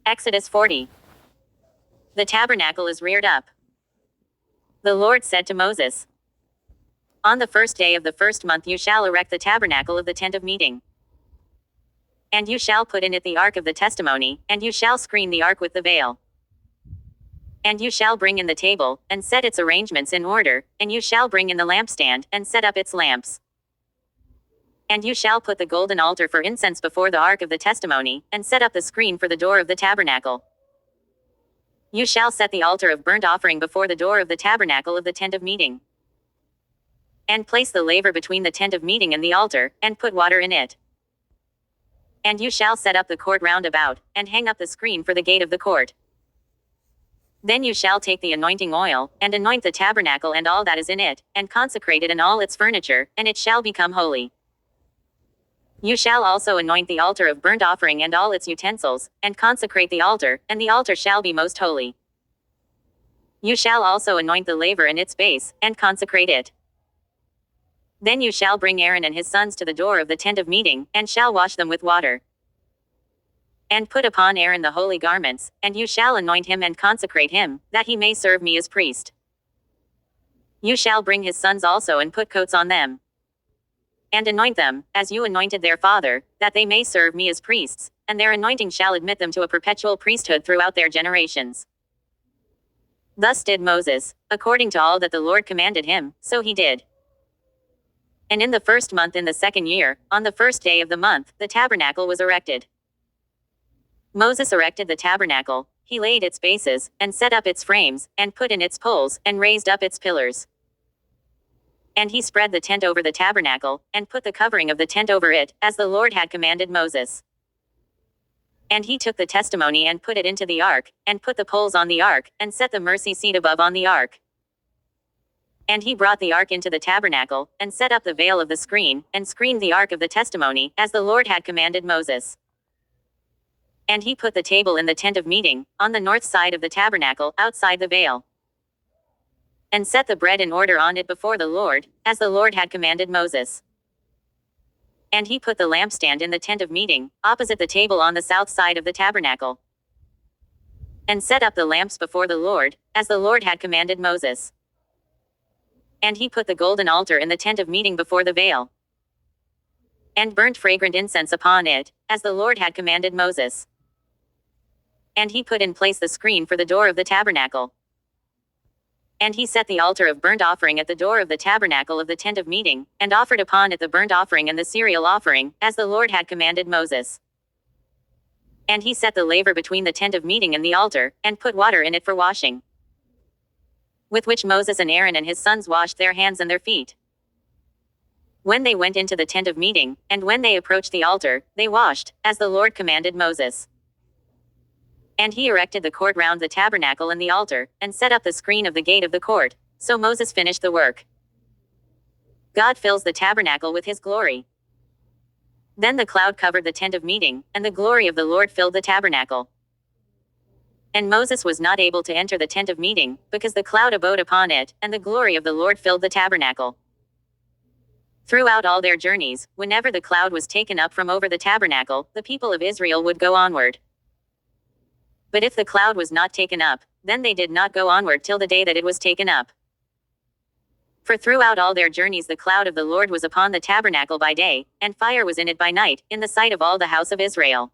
Exodus 40. The tabernacle is reared up. The Lord said to Moses, on the first day of the first month you shall erect the tabernacle of the tent of meeting. And you shall put in it the ark of the testimony, and you shall screen the ark with the veil. And you shall bring in the table, and set its arrangements in order, and you shall bring in the lampstand, and set up its lamps. And you shall put the golden altar for incense before the ark of the testimony, and set up the screen for the door of the tabernacle. You shall set the altar of burnt offering before the door of the tabernacle of the tent of meeting. And place the laver between the tent of meeting and the altar, and put water in it. And you shall set up the court round about, and hang up the screen for the gate of the court. Then you shall take the anointing oil, and anoint the tabernacle and all that is in it, and consecrate it and all its furniture, and it shall become holy. You shall also anoint the altar of burnt offering and all its utensils, and consecrate the altar, and the altar shall be most holy. You shall also anoint the laver and its base, and consecrate it. Then you shall bring Aaron and his sons to the door of the tent of meeting, and shall wash them with water. And put upon Aaron the holy garments, and you shall anoint him and consecrate him, that he may serve me as priest. You shall bring his sons also and put coats on them. And anoint them, as you anointed their father, that they may serve me as priests, and their anointing shall admit them to a perpetual priesthood throughout their generations. Thus did Moses, according to all that the Lord commanded him, so he did. And in the first month in the second year, on the first day of the month, the tabernacle was erected. Moses erected the tabernacle, he laid its bases, and set up its frames, and put in its poles, and raised up its pillars. And he spread the tent over the tabernacle, and put the covering of the tent over it, as the Lord had commanded Moses. And he took the testimony and put it into the ark, and put the poles on the ark, and set the mercy seat above on the ark. And he brought the ark into the tabernacle, and set up the veil of the screen, and screened the ark of the testimony, as the Lord had commanded Moses. And he put the table in the tent of meeting, on the north side of the tabernacle, outside the veil. And set the bread in order on it before the Lord, as the Lord had commanded Moses. And he put the lampstand in the tent of meeting, opposite the table on the south side of the tabernacle. And set up the lamps before the Lord, as the Lord had commanded Moses. And he put the golden altar in the tent of meeting before the veil. And burnt fragrant incense upon it, as the Lord had commanded Moses. And he put in place the screen for the door of the tabernacle. And he set the altar of burnt offering at the door of the tabernacle of the tent of meeting, and offered upon it the burnt offering and the cereal offering, as the Lord had commanded Moses. And he set the laver between the tent of meeting and the altar, and put water in it for washing, with which Moses and Aaron and his sons washed their hands and their feet. When they went into the tent of meeting, and when they approached the altar, they washed, as the Lord commanded Moses. And he erected the court round the tabernacle and the altar, and set up the screen of the gate of the court. So Moses finished the work. God fills the tabernacle with his glory. Then the cloud covered the tent of meeting, and the glory of the Lord filled the tabernacle. And Moses was not able to enter the tent of meeting, because the cloud abode upon it, and the glory of the Lord filled the tabernacle. Throughout all their journeys, whenever the cloud was taken up from over the tabernacle, the people of Israel would go onward. But if the cloud was not taken up, then they did not go onward till the day that it was taken up. For throughout all their journeys the cloud of the Lord was upon the tabernacle by day, and fire was in it by night, in the sight of all the house of Israel.